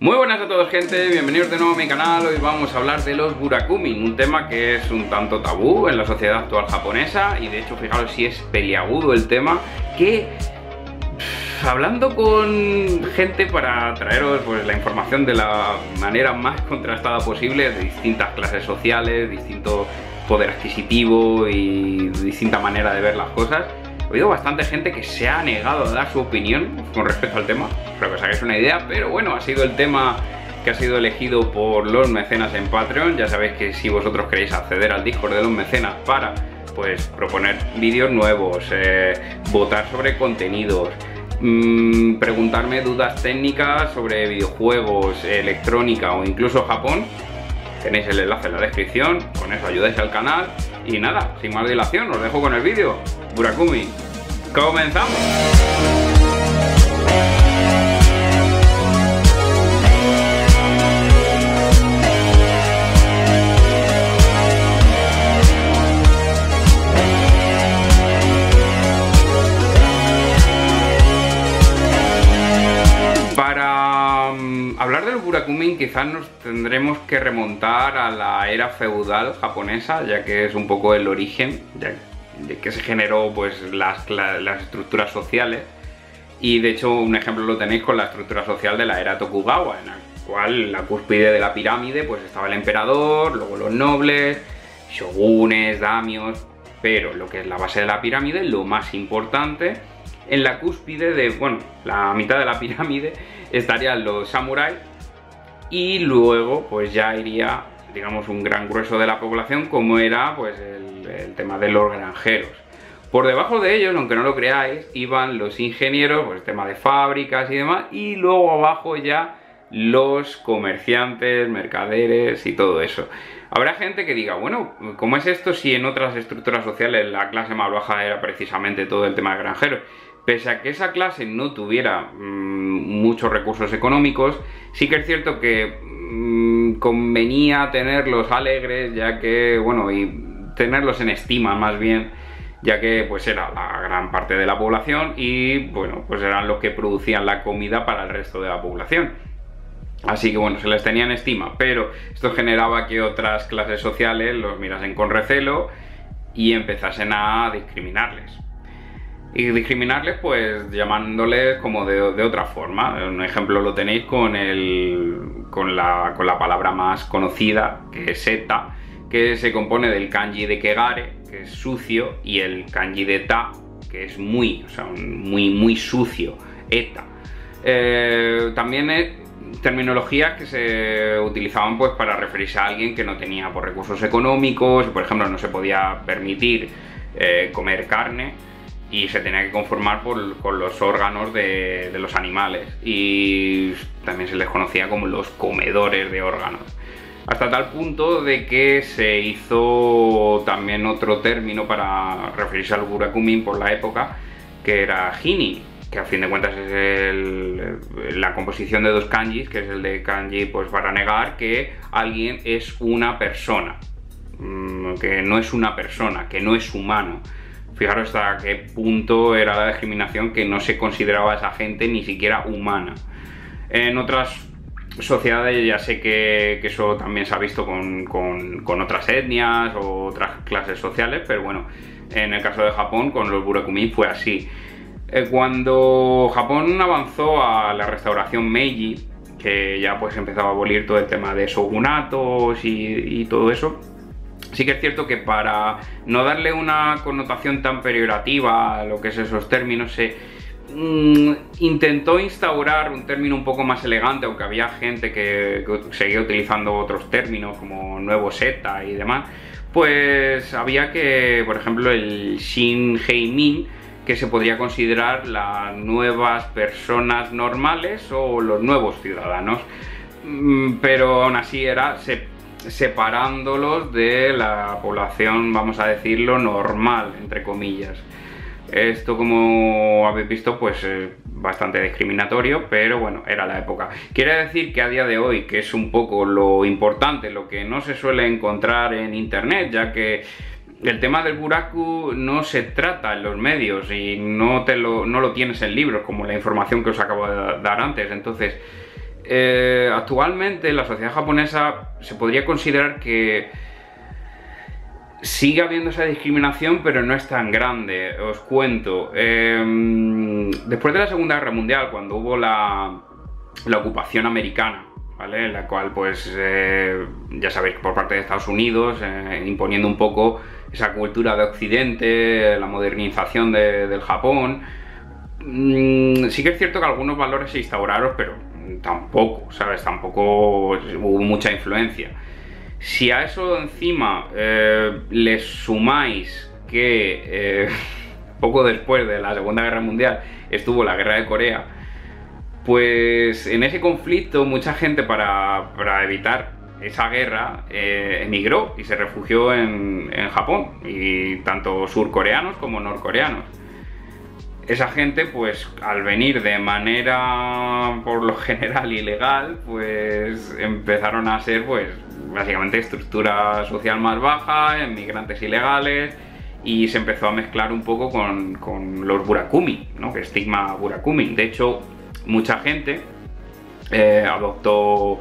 Muy buenas a todos, gente, bienvenidos de nuevo a mi canal. Hoy vamos a hablar de los burakumin, un tema que es un tanto tabú en la sociedad actual japonesa. Y de hecho, fijaros si es peliagudo el tema, que hablando con gente para traeros pues la información de la manera más contrastada posible, de distintas clases sociales, distinto poder adquisitivo y distinta manera de ver las cosas, he oído bastante gente que se ha negado a dar su opinión con respecto al tema. Espero que os hagáis una idea, pero bueno, ha sido el tema que ha sido elegido por los mecenas en Patreon. Ya sabéis que si vosotros queréis acceder al Discord de los mecenas para pues proponer vídeos nuevos, votar sobre contenidos, preguntarme dudas técnicas sobre videojuegos, electrónica o incluso Japón, tenéis el enlace en la descripción. Con eso ayudáis al canal. Y nada, sin más dilación, os dejo con el vídeo. Burakumi, ¡comenzamos! Para hablar del burakumin quizás nos tendremos que remontar a la era feudal japonesa, ya que es un poco el origen de que se generó pues las estructuras sociales. Y de hecho un ejemplo lo tenéis con la estructura social de la era Tokugawa, en la cual la cúspide de la pirámide pues estaba el emperador, luego los nobles, shogunes, daimios, pero lo que es la base de la pirámide, lo más importante, en la cúspide de, bueno, la mitad de la pirámide estarían los samuráis, y luego pues ya iría, digamos, un gran grueso de la población, como era pues el tema de los granjeros. Por debajo de ellos, aunque no lo creáis, iban los ingenieros, pues el tema de fábricas y demás, y luego abajo ya los comerciantes, mercaderes y todo eso. Habrá gente que diga, bueno, ¿cómo es esto si en otras estructuras sociales la clase más baja era precisamente todo el tema de granjeros? Pese a que esa clase no tuviera muchos recursos económicos, sí que es cierto que convenía tenerlos alegres, ya que, bueno, y tenerlos en estima más bien, ya que pues era la gran parte de la población y, bueno, pues eran los que producían la comida para el resto de la población. Así que, bueno, se les tenía en estima, pero esto generaba que otras clases sociales los mirasen con recelo y empezasen a discriminarles. Y discriminarles pues llamándoles como de otra forma. Un ejemplo lo tenéis con la palabra más conocida, que es eta, que se compone del kanji de kegare, que es sucio, y el kanji de ta, que es muy, o sea, muy sucio, eta. También terminologías que se utilizaban pues para referirse a alguien que no tenía pues, recursos económicos, por ejemplo no se podía permitir comer carne, y se tenía que conformar con los órganos de los animales, y también se les conocía como los comedores de órganos. Hasta tal punto de que se hizo también otro término para referirse al burakumin por la época, que era hini, que a fin de cuentas es la composición de dos kanjis, que es el de kanji pues para negar que alguien es una persona, que no es una persona, que no es humano. Fijaros hasta qué punto era la discriminación, que no se consideraba a esa gente ni siquiera humana. En otras sociedades ya sé que eso también se ha visto con otras etnias o otras clases sociales, pero bueno, en el caso de Japón con los burakumin fue así. Cuando Japón avanzó a la restauración Meiji, que ya pues empezaba a abolir todo el tema de shogunatos y todo eso, sí que es cierto que para no darle una connotación tan peyorativa a lo que es esos términos, se intentó instaurar un término un poco más elegante, aunque había gente que seguía utilizando otros términos como nuevo seta y demás. Pues había que, por ejemplo, el shin heimin, que se podría considerar las nuevas personas normales o los nuevos ciudadanos, pero aún así era separándolos de la población, vamos a decirlo, normal, entre comillas. Esto, como habéis visto, pues bastante discriminatorio, pero bueno, era la época. Quiere decir que a día de hoy, que es un poco lo importante, lo que no se suele encontrar en internet, ya que el tema del buraku no se trata en los medios y no lo tienes en libros, como la información que os acabo de dar antes. Entonces, Actualmente la sociedad japonesa se podría considerar que sigue habiendo esa discriminación, pero no es tan grande. Os cuento. Después de la Segunda Guerra Mundial, cuando hubo la ocupación americana, ¿vale? En la cual, pues, ya sabéis, por parte de Estados Unidos, imponiendo un poco esa cultura de Occidente, la modernización del Japón. Sí que es cierto que algunos valores se instauraron, pero tampoco, ¿sabes? Tampoco hubo mucha influencia. Si a eso encima le sumáis que poco después de la Segunda Guerra Mundial estuvo la Guerra de Corea, pues en ese conflicto mucha gente para evitar esa guerra emigró y se refugió en Japón, y tanto surcoreanos como norcoreanos. Esa gente, pues al venir de manera por lo general ilegal, pues empezaron a ser, pues básicamente, estructura social más baja, inmigrantes ilegales, y se empezó a mezclar un poco con los burakumi, ¿no? Que estigma burakumi. De hecho, mucha gente adoptó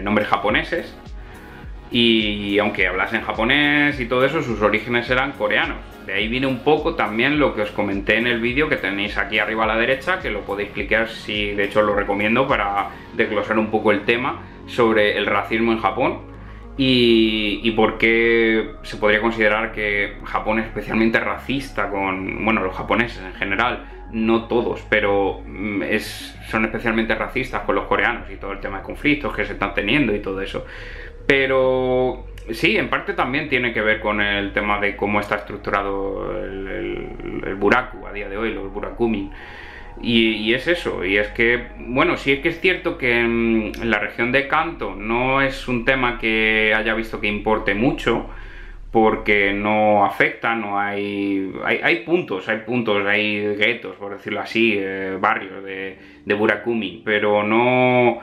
nombres japoneses, y aunque hablasen japonés y todo eso, sus orígenes eran coreanos. De ahí viene un poco también lo que os comenté en el vídeo que tenéis aquí arriba a la derecha, que lo podéis clicar, si de hecho os lo recomiendo, para desglosar un poco el tema sobre el racismo en Japón y por qué se podría considerar que Japón es especialmente racista con, bueno, los japoneses en general, no todos, pero son especialmente racistas con los coreanos y todo el tema de conflictos que se están teniendo y todo eso. Pero sí, en parte también tiene que ver con el tema de cómo está estructurado el buraku a día de hoy, los burakumin. Y es eso, y es que, bueno, sí es que es cierto que en la región de Kanto no es un tema que haya visto que importe mucho, porque no afecta, no hay puntos, hay guetos, por decirlo así, barrios de burakumin, pero no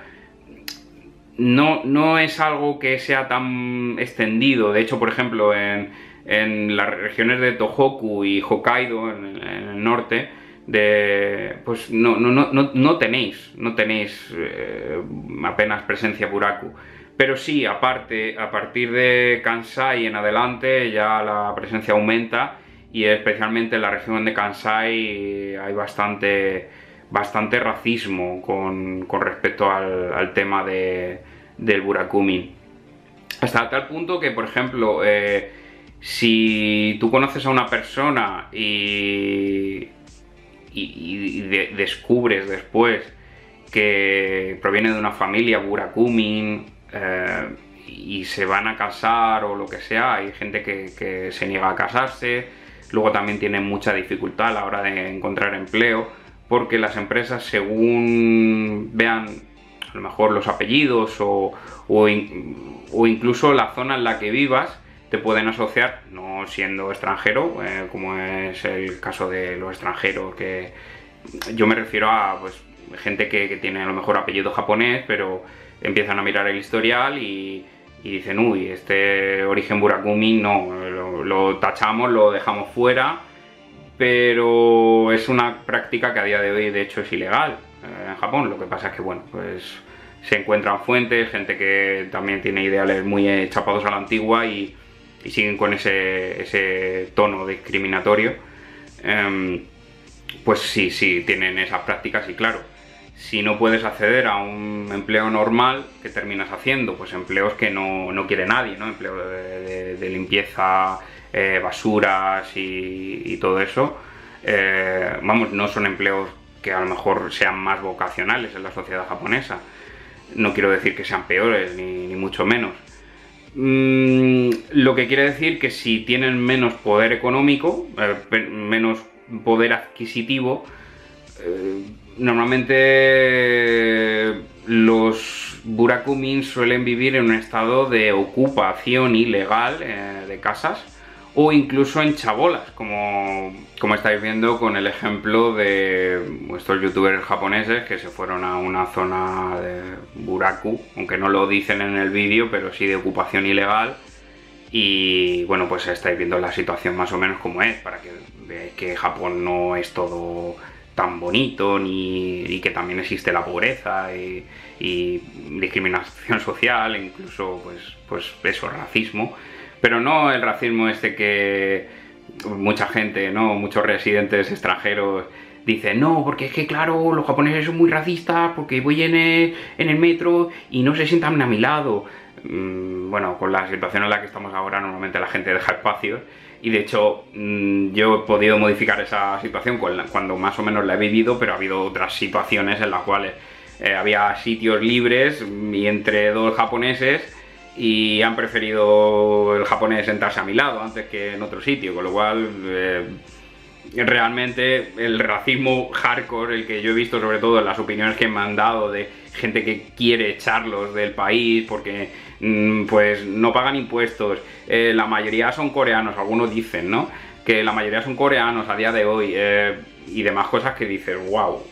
es algo que sea tan extendido. De hecho, por ejemplo, en las regiones de Tohoku y Hokkaido, en el norte, pues no tenéis apenas presencia buraku. Pero sí, aparte, a partir de Kansai en adelante ya la presencia aumenta, y especialmente en la región de Kansai hay bastante racismo con respecto al tema del burakumin. Hasta tal punto que, por ejemplo, si tú conoces a una persona y descubres después que proviene de una familia burakumin, y se van a casar o lo que sea, hay gente que se niega a casarse. Luego también tienen mucha dificultad a la hora de encontrar empleo, porque las empresas, según vean a lo mejor los apellidos o incluso la zona en la que vivas, te pueden asociar, no siendo extranjero, como es el caso de los extranjeros, que yo me refiero a, pues, gente que tiene a lo mejor apellido japonés, pero empiezan a mirar el historial y dicen, uy, este origen burakumi no, lo tachamos, lo dejamos fuera. Pero es una práctica que a día de hoy, de hecho, es ilegal en Japón. Lo que pasa es que, bueno, pues se encuentran fuentes, gente que también tiene ideales muy chapados a la antigua y siguen con ese tono discriminatorio. Pues sí, tienen esas prácticas, y claro, si no puedes acceder a un empleo normal, ¿qué terminas haciendo? Pues empleos que no quiere nadie, ¿no? Empleo de limpieza, basuras y todo eso. Vamos, no son empleos que a lo mejor sean más vocacionales en la sociedad japonesa. No quiero decir que sean peores, ni mucho menos. Lo que quiere decir que si tienen menos poder económico, menos poder adquisitivo, normalmente los burakumin suelen vivir en un estado de ocupación ilegal de casas, o incluso en chabolas, como estáis viendo con el ejemplo de estos youtubers japoneses que se fueron a una zona de buraku, aunque no lo dicen en el vídeo, pero sí de ocupación ilegal. Y bueno, pues estáis viendo la situación más o menos como es, para que veáis que Japón no es todo tan bonito, y que también existe la pobreza y discriminación social, e incluso pues eso, racismo, pero no el racismo este que mucha gente, ¿no? Muchos residentes extranjeros dicen, no, porque es que claro, los japoneses son muy racistas porque voy en el metro y no se sientan a mi lado. Bueno, con la situación en la que estamos ahora, normalmente la gente deja espacios, y de hecho yo he podido modificar esa situación cuando más o menos la he vivido, pero ha habido otras situaciones en las cuales había sitios libres y entre dos japoneses, y han preferido el japonés sentarse a mi lado antes que en otro sitio, con lo cual realmente el racismo hardcore, el que yo he visto sobre todo en las opiniones que me han dado de gente que quiere echarlos del país porque pues no pagan impuestos, la mayoría son coreanos, algunos dicen, ¿no? Que la mayoría son coreanos a día de hoy, y demás cosas que dices, wow,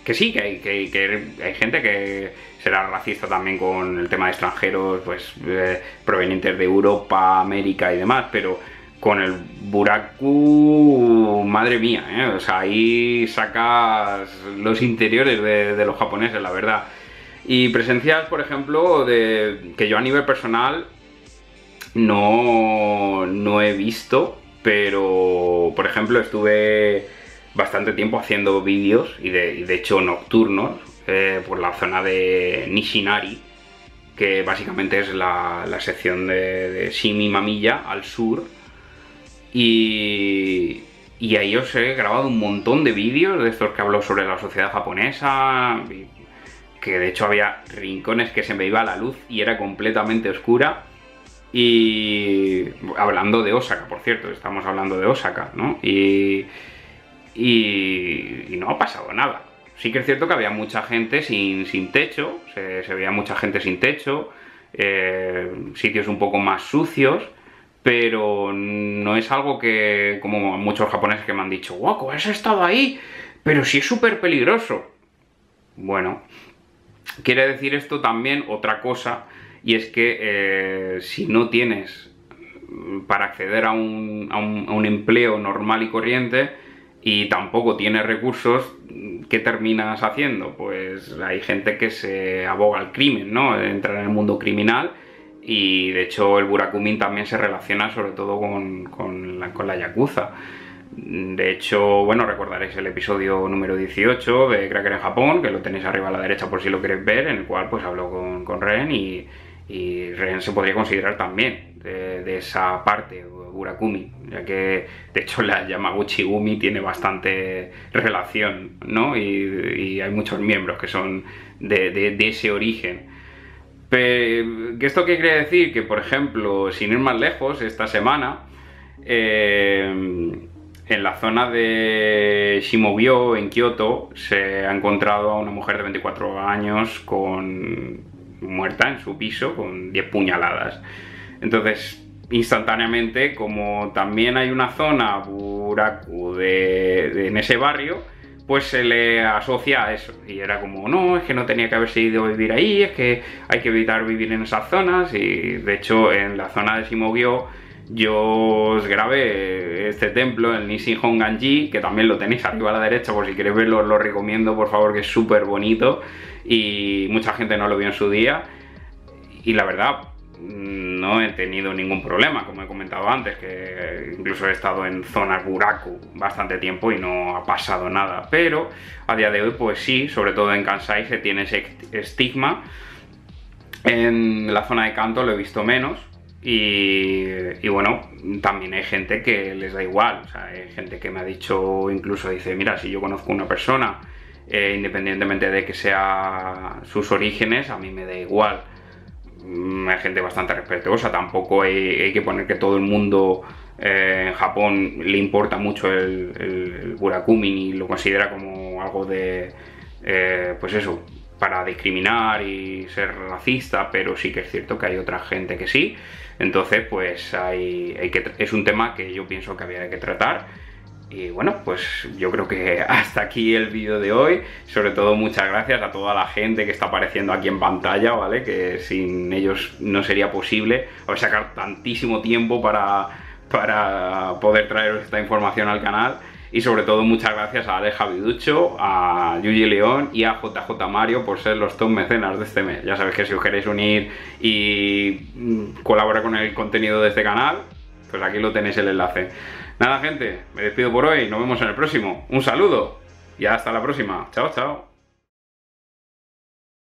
que sí, que hay gente que será racista también con el tema de extranjeros, pues provenientes de Europa, América y demás, pero con el buraku, madre mía, o sea, ahí sacas los interiores de los japoneses, la verdad. Y presencias, por ejemplo, que yo a nivel personal no he visto, pero por ejemplo estuve bastante tiempo haciendo vídeos y de hecho nocturnos por la zona de Nishinari, que básicamente es la sección de Shimi Mamiya al sur, y ahí os he grabado un montón de vídeos de estos que hablo sobre la sociedad japonesa, que de hecho había rincones que se me iba la luz y era completamente oscura. Y hablando de Osaka, por cierto, estamos hablando de Osaka, ¿no? Y no ha pasado nada. Sí que es cierto que había mucha gente sin techo, se veía mucha gente sin techo, sitios un poco más sucios, pero no es algo que, como muchos japoneses que me han dicho, guau, ¿has estado ahí? Pero sí es súper peligroso. Bueno, quiere decir esto también otra cosa, y es que si no tienes para acceder a un empleo normal y corriente y tampoco tienes recursos, ¿qué terminas haciendo? Pues hay gente que se aboga al crimen, ¿no? Entra en el mundo criminal, y de hecho el burakumin también se relaciona sobre todo con la yakuza. De hecho, bueno, recordaréis el episodio número 18 de Cracker en Japón, que lo tenéis arriba a la derecha por si lo queréis ver, en el cual pues hablo con Ren, y Ren se podría considerar también de esa parte, Burakumi, ya que de hecho la Yamaguchi-gumi tiene bastante relación, ¿no? Y hay muchos miembros que son de ese origen. Pero, ¿esto qué quiere decir? Que, por ejemplo, sin ir más lejos, esta semana en la zona de Shimobyo, en Kioto, se ha encontrado a una mujer de 24 años muerta en su piso con 10 puñaladas. Entonces, instantáneamente, como también hay una zona buraku en ese barrio, pues se le asocia a eso. Y era como, no, es que no tenía que haberse ido a vivir ahí, es que hay que evitar vivir en esas zonas. Y de hecho, en la zona de Shimogyo yo os grabé este templo, el Nishin Honganji, que también lo tenéis arriba a la derecha, por si queréis verlo, os lo recomiendo, por favor, que es súper bonito, y mucha gente no lo vio en su día, y la verdad no he tenido ningún problema, como he comentado antes, que incluso he estado en zona buraku bastante tiempo y no ha pasado nada, pero a día de hoy pues sí, sobre todo en Kansai se tiene ese estigma. En la zona de Kanto lo he visto menos, y bueno, también hay gente que les da igual, o sea, hay gente que me ha dicho, incluso dice, mira, si yo conozco una persona, independientemente de que sea sus orígenes, a mí me da igual. Hay gente bastante respetuosa, tampoco hay que poner que todo el mundo en Japón le importa mucho el burakumin y lo considera como algo de, pues eso, para discriminar y ser racista, pero sí que es cierto que hay otra gente que sí. Entonces pues es un tema que yo pienso que había que tratar. Y bueno, pues yo creo que hasta aquí el vídeo de hoy. Sobre todo muchas gracias a toda la gente que está apareciendo aquí en pantalla, ¿vale? Que sin ellos no sería posible sacar tantísimo tiempo para poder traeros esta información al canal. Y sobre todo muchas gracias a Alex Javiducho, a Yuyi León y a JJ Mario por ser los top mecenas de este mes. Ya sabéis que si os queréis unir y colaborar con el contenido de este canal, pues aquí lo tenéis el enlace. Nada, gente, me despido por hoy, nos vemos en el próximo. Un saludo y hasta la próxima. Chao, chao.